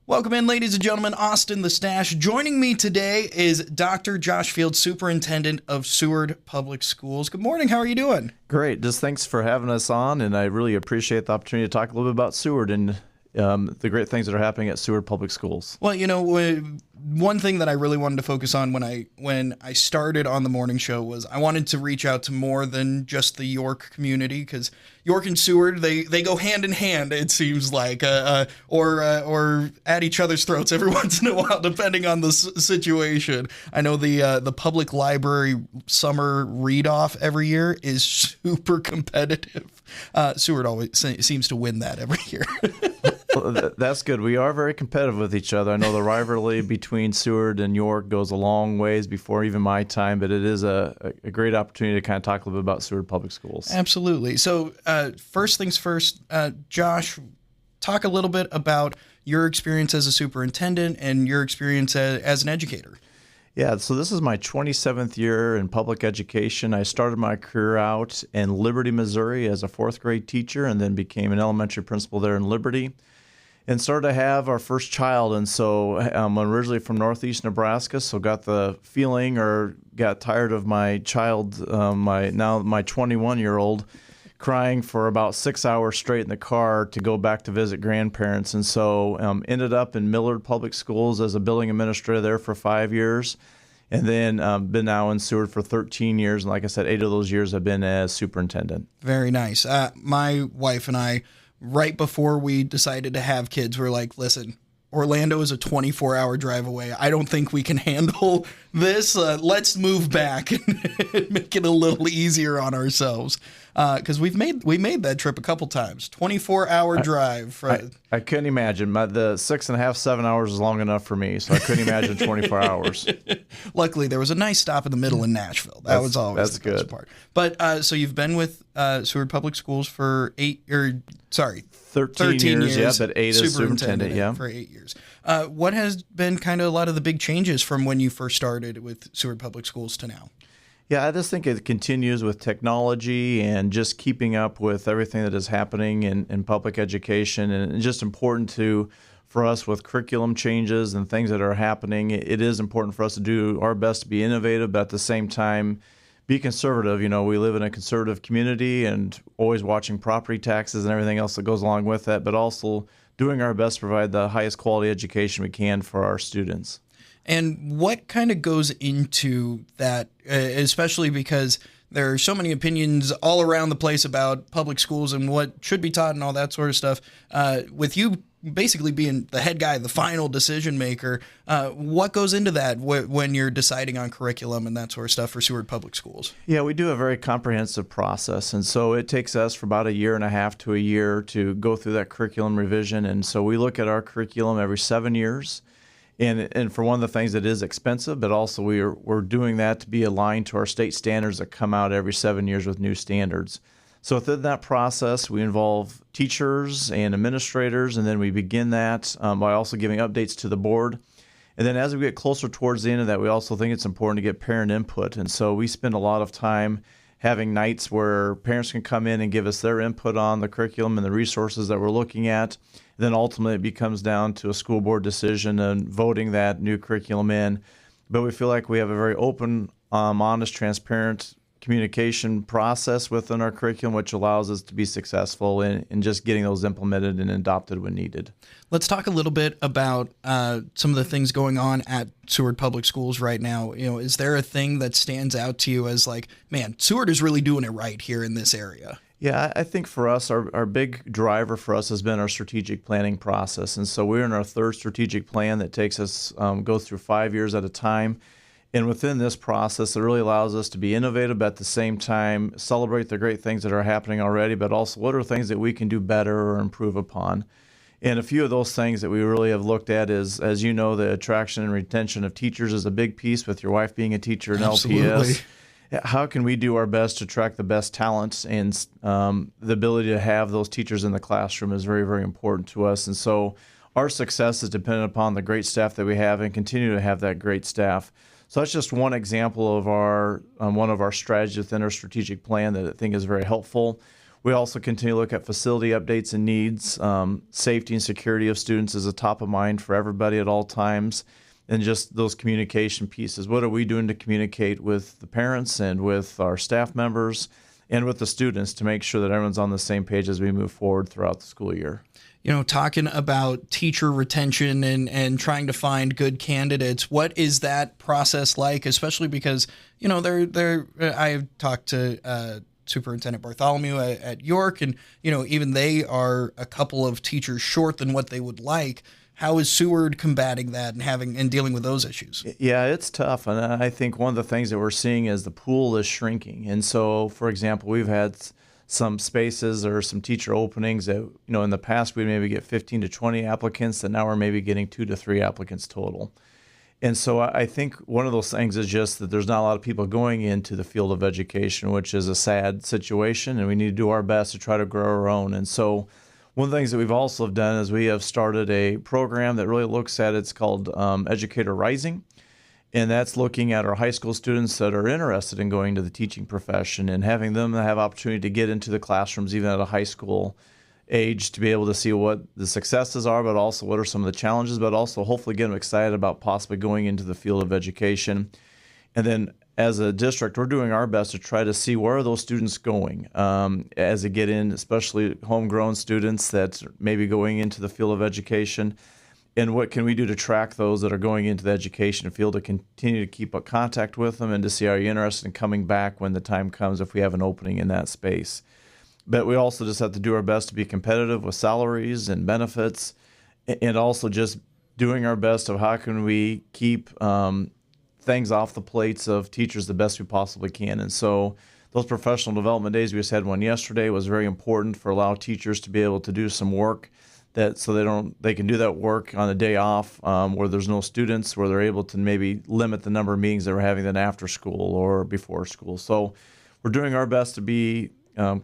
Welcome in, ladies and gentlemen. Austin the Stache. Joining me today is Dr. Josh Field, Superintendent of Seward Public Schools. Good morning. How are you doing? Great. Just thanks for having us on, and I really appreciate the opportunity to talk a little bit about Seward and the great things that are happening at Seward Public Schools. Well, one thing that I really wanted to focus on when I started on the morning show was I wanted to reach out to more than just the York community, because York and Seward, they go hand in hand, it seems like, or at each other's throats every once in a while, depending on the situation. I know the public library summer read-off every year is super competitive. Seward always seems to win that every year. Well, that's good. We are very competitive with each other. I know the rivalry between Seward and York goes a long ways before even my time, but it is a great opportunity to kind of talk a little bit about Seward Public Schools. Absolutely. So first things first, Josh, talk a little bit about your experience as a superintendent and your experience as an educator. Yeah, so this is my 27th year in public education. I started my career out in Liberty, Missouri as a fourth grade teacher, and then became an elementary principal there in Liberty, and started to have our first child. And so I'm originally from Northeast Nebraska, so got the feeling or got tired of my child, my 21-year-old, crying for about 6 hours straight in the car to go back to visit grandparents. And so ended up in Millard Public Schools as a building administrator there for 5 years. And then been now in Seward for 13 years. And like I said, 8 of those years I've been as superintendent. Very nice. My wife and I, right before we decided to have kids, were like, listen, Orlando is a 24-hour drive away. I don't think we can handle this. Let's move back and make it a little easier on ourselves. Because we made that trip a couple times. 24-hour drive. I couldn't imagine. The 6.5, 7 hours is long enough for me, so I couldn't imagine 24 hours. Luckily, there was a nice stop in the middle in Nashville. That was always the best part. But so you've been with Seward Public Schools for 13 years. Yeah, but 8 as superintendent. Yeah, for 8 years. What has been kind of a lot of the big changes from when you first started with Seward Public Schools to now? Yeah, I just think it continues with technology and just keeping up with everything that is happening in public education, and it's just important for us with curriculum changes and things that are happening. It is important for us to do our best to be innovative, but at the same time, be conservative. You know, we live in a conservative community and always watching property taxes and everything else that goes along with that, but also doing our best to provide the highest quality education we can for our students. And what kind of goes into that, especially because there are so many opinions all around the place about public schools and what should be taught and all that sort of stuff. With you basically being the head guy, the final decision maker, what goes into that when you're deciding on curriculum and that sort of stuff for Seward Public Schools? Yeah, we do a very comprehensive process, and so it takes us for about 1.5 to a year to go through that curriculum revision. And so we look at our curriculum every 7 years. And for one of the things that is expensive, but also we're doing that to be aligned to our state standards that come out every 7 years with new standards. So within that process, we involve teachers and administrators, and then we begin that by also giving updates to the board. And then as we get closer towards the end of that, we also think it's important to get parent input. And so we spend a lot of time having nights where parents can come in and give us their input on the curriculum and the resources that we're looking at. Then ultimately it comes down to a school board decision and voting that new curriculum in. But we feel like we have a very open, honest, transparent communication process within our curriculum, which allows us to be successful in just getting those implemented and adopted when needed. Let's talk a little bit about some of the things going on at Seward Public Schools right now. You know, is there a thing that stands out to you as like, man, Seward is really doing it right here in this area? Yeah, I think for us, our big driver for us has been our strategic planning process. And so we're in our third strategic plan that takes us, goes through 5 years at a time. And within this process, it really allows us to be innovative, but at the same time, celebrate the great things that are happening already, but also what are things that we can do better or improve upon. And a few of those things that we really have looked at is, as you know, the attraction and retention of teachers is a big piece with your wife being a teacher in Absolutely. LPS. How can we do our best to attract the best talents? And the ability to have those teachers in the classroom is very, very important to us. And so our success is dependent upon the great staff that we have and continue to have that great staff. So that's just one example of our one of our strategies within our strategic plan that I think is very helpful. We also continue to look at facility updates and needs. Safety and security of students is a top of mind for everybody at all times. And just those communication pieces. What are we doing to communicate with the parents and with our staff members and with the students to make sure that everyone's on the same page as we move forward throughout the school year? Talking about teacher retention and trying to find good candidates, what is that process like? Especially because, I've talked to Superintendent Bartholomew at York, and, even they are a couple of teachers short than what they would like. How is Seward combating that and dealing with those issues? Yeah, it's tough. And I think one of the things that we're seeing is the pool is shrinking. And so, for example, we've had some spaces or some teacher openings that, in the past we'd maybe get 15 to 20 applicants, and now we're maybe getting 2 to 3 applicants total. And so I think one of those things is just that there's not a lot of people going into the field of education, which is a sad situation, and we need to do our best to try to grow our own. And so one of the things that we've also done is we have started a program that really looks at, it's called Educator Rising. And that's looking at our high school students that are interested in going to the teaching profession and having them have opportunity to get into the classrooms even at a high school age to be able to see what the successes are, but also what are some of the challenges, but also hopefully get them excited about possibly going into the field of education. And then as a district, we're doing our best to try to see where are those students going as they get in, especially homegrown students that may be going into the field of education. And what can we do to track those that are going into the education field to continue to keep up contact with them and to see are you interested in coming back when the time comes if we have an opening in that space. But we also just have to do our best to be competitive with salaries and benefits, and also just doing our best of how can we keep things off the plates of teachers the best we possibly can. And so those professional development days, we just had one yesterday, was very important for allow teachers to be able to do some work that so they can do that work on a day off where there's no students, where they're able to maybe limit the number of meetings that we're having then after school or before school. So we're doing our best to be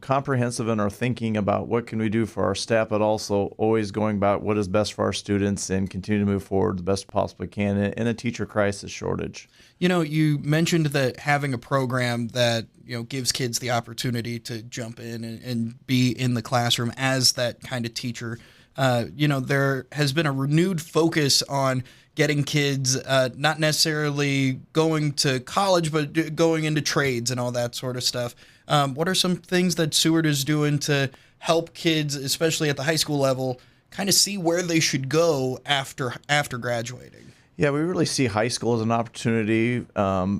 comprehensive in our thinking about what can we do for our staff, but also always going about what is best for our students and continue to move forward the best we possibly can in a teacher crisis shortage. You mentioned that having a program that, gives kids the opportunity to jump in and be in the classroom as that kind of teacher. There has been a renewed focus on getting kids not necessarily going to college, but going into trades and all that sort of stuff. What are some things that Seward is doing to help kids, especially at the high school level, kind of see where they should go after graduating? Yeah, we really see high school as an opportunity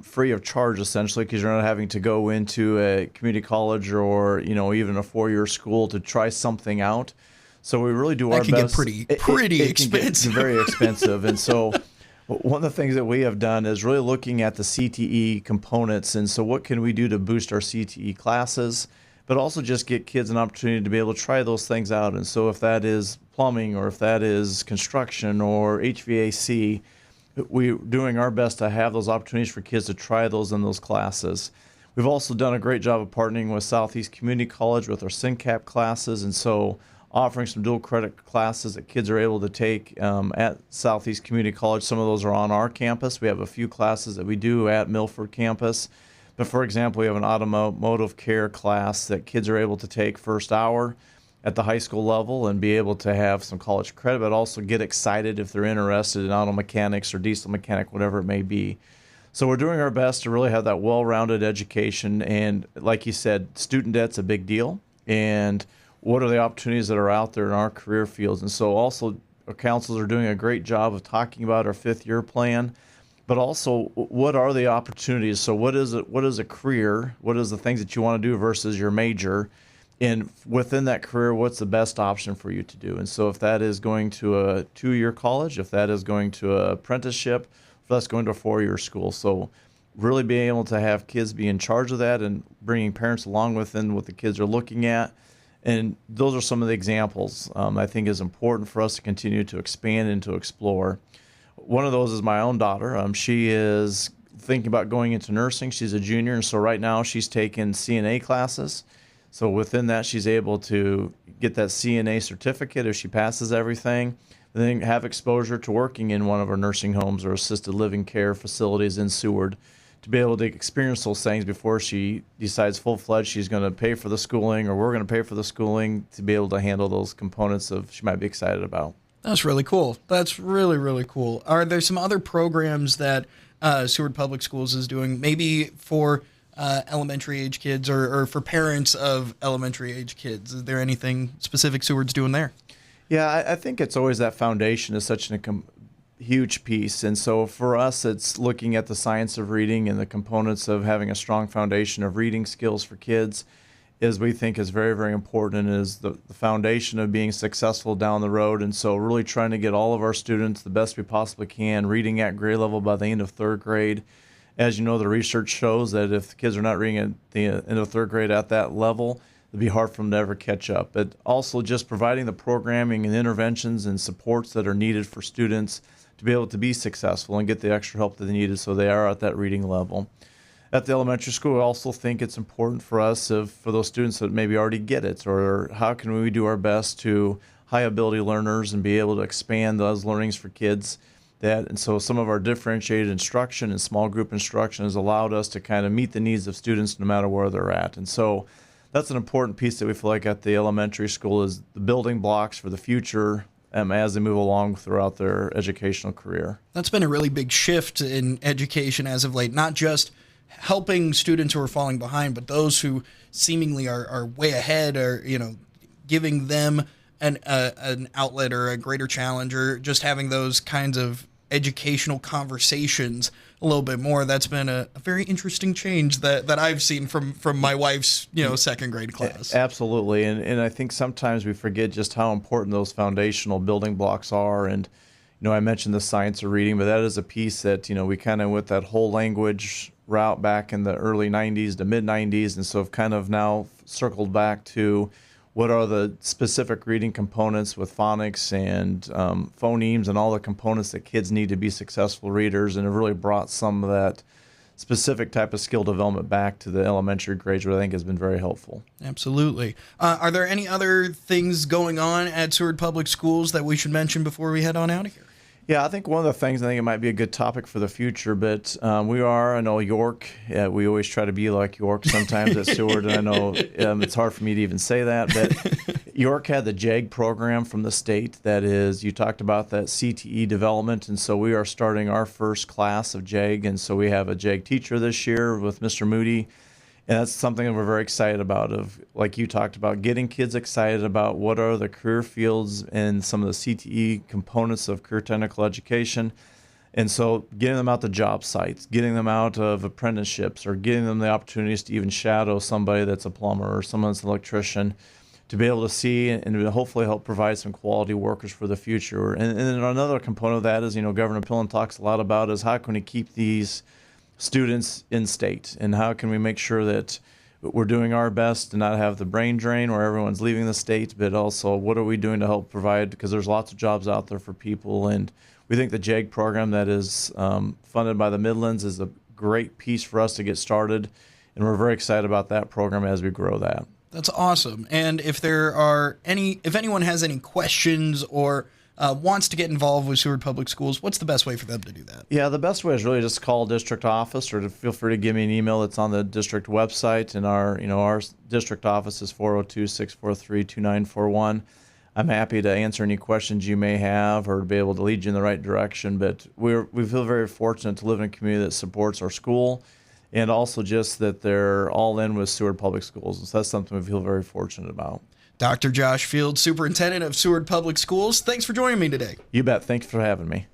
free of charge, essentially, because you're not having to go into a community college or, even a 4-year school to try something out. So we really do our best. That can get pretty expensive. Very expensive. And so one of the things that we have done is really looking at the CTE components. And so what can we do to boost our CTE classes, but also just get kids an opportunity to be able to try those things out. And so if that is plumbing or if that is construction or HVAC, we're doing our best to have those opportunities for kids to try those in those classes. We've also done a great job of partnering with Southeast Community College with our SynCap classes. And so offering some dual credit classes that kids are able to take at Southeast Community College. Some of those are on our campus. We have a few classes that we do at Milford campus. But for example, we have an automotive care class that kids are able to take first hour at the high school level and be able to have some college credit, but also get excited if they're interested in auto mechanics or diesel mechanic, whatever it may be. So we're doing our best to really have that well-rounded education. And like you said, student debt's a big deal. And what are the opportunities that are out there in our career fields? And so also our counselors are doing a great job of talking about our 5th-year plan, but also what are the opportunities? So what is a career? What is the things that you want to do versus your major? And within that career, what's the best option for you to do? And so if that is going to a 2-year college, if that is going to an apprenticeship, if that's going to a 4-year school. So really being able to have kids be in charge of that and bringing parents along within what the kids are looking at. And those are some of the examples I think is important for us to continue to expand and to explore. One of those is my own daughter. She is thinking about going into nursing. She's a junior, and so right now she's taking CNA classes. So within that, she's able to get that CNA certificate if she passes everything, and then have exposure to working in one of our nursing homes or assisted living care facilities in Seward to be able to experience those things before she decides full-fledged she's going to pay for the schooling, or we're going to pay for the schooling, to be able to handle those components of she might be excited about. That's really cool. That's really, really cool. Are there some other programs that Seward Public Schools is doing, maybe for elementary age kids or for parents of elementary age kids? Is there anything specific Seward's doing there? Yeah, I think it's always that foundation is such a huge piece. And so for us, it's looking at the science of reading and the components of having a strong foundation of reading skills for kids is we think is very, very important, and is the foundation of being successful down the road. And so really trying to get all of our students the best we possibly can, reading at grade level by the end of third grade. As you know, the research shows that if the kids are not reading at the end of third grade at that level, it'd be hard for them to ever catch up. But also just providing the programming and interventions and supports that are needed for students to be able to be successful and get the extra help that they needed so they are at that reading level. At the elementary school, I also think it's important for us, for those students that maybe already get it, or how can we do our best to high ability learners and be able to expand those learnings for kids. And so some of our differentiated instruction and small group instruction has allowed us to kind of meet the needs of students no matter where they're at. And so that's an important piece that we feel like at the elementary school is the building blocks for the future as they move along throughout their educational career. That's been a really big shift in education as of late, not just helping students who are falling behind, but those who seemingly are way ahead, or giving them an outlet or a greater challenge, or just having those kinds of educational conversations a little bit more. That's been a very interesting change that I've seen from my wife's second grade class. Absolutely, and I think sometimes we forget just how important those foundational building blocks are. And I mentioned the science of reading, but that is a piece that we kind of went that whole language route back in the early 90s to mid 90s, and so have kind of now circled back to what are the specific reading components with phonics and phonemes and all the components that kids need to be successful readers, and have really brought some of that specific type of skill development back to the elementary grades, which I think has been very helpful. Absolutely. Are there any other things going on at Seward Public Schools that we should mention before we head on out of here? Yeah, I think one of the things, I think it might be a good topic for the future, but I know York, we always try to be like York sometimes at Seward, and I know it's hard for me to even say that, but York had the JAG program from the state. That is, you talked about that CTE development, and so we are starting our first class of JAG, and so we have a JAG teacher this year with Mr. Moody. And that's something that we're very excited about, of, like you talked about, getting kids excited about what are the career fields and some of the CTE components of career technical education. And so getting them out to job sites, getting them out of apprenticeships, or getting them the opportunities to even shadow somebody that's a plumber or someone that's an electrician, to be able to see and hopefully help provide some quality workers for the future. And another component of that is, Governor Pillen talks a lot about, is how can we keep these students in state, and how can we make sure that we're doing our best to not have the brain drain where everyone's leaving the state, but also what are we doing to help provide, because there's lots of jobs out there for people. And we think the JAG program that is funded by the Midlands is a great piece for us to get started, and we're very excited about that program as we grow that. That's awesome. And if anyone has any questions or wants to get involved with Seward Public Schools, what's the best way for them to do that? Yeah, the best way is really just call district office, or to feel free to give me an email that's on the district website. And our district office is 402-643-2941. I'm happy to answer any questions you may have, or to be able to lead you in the right direction. But we feel very fortunate to live in a community that supports our school, and also just that they're all in with Seward Public Schools. And so that's something we feel very fortunate about. Dr. Josh Field, Superintendent of Seward Public Schools, thanks for joining me today. You bet. Thanks for having me.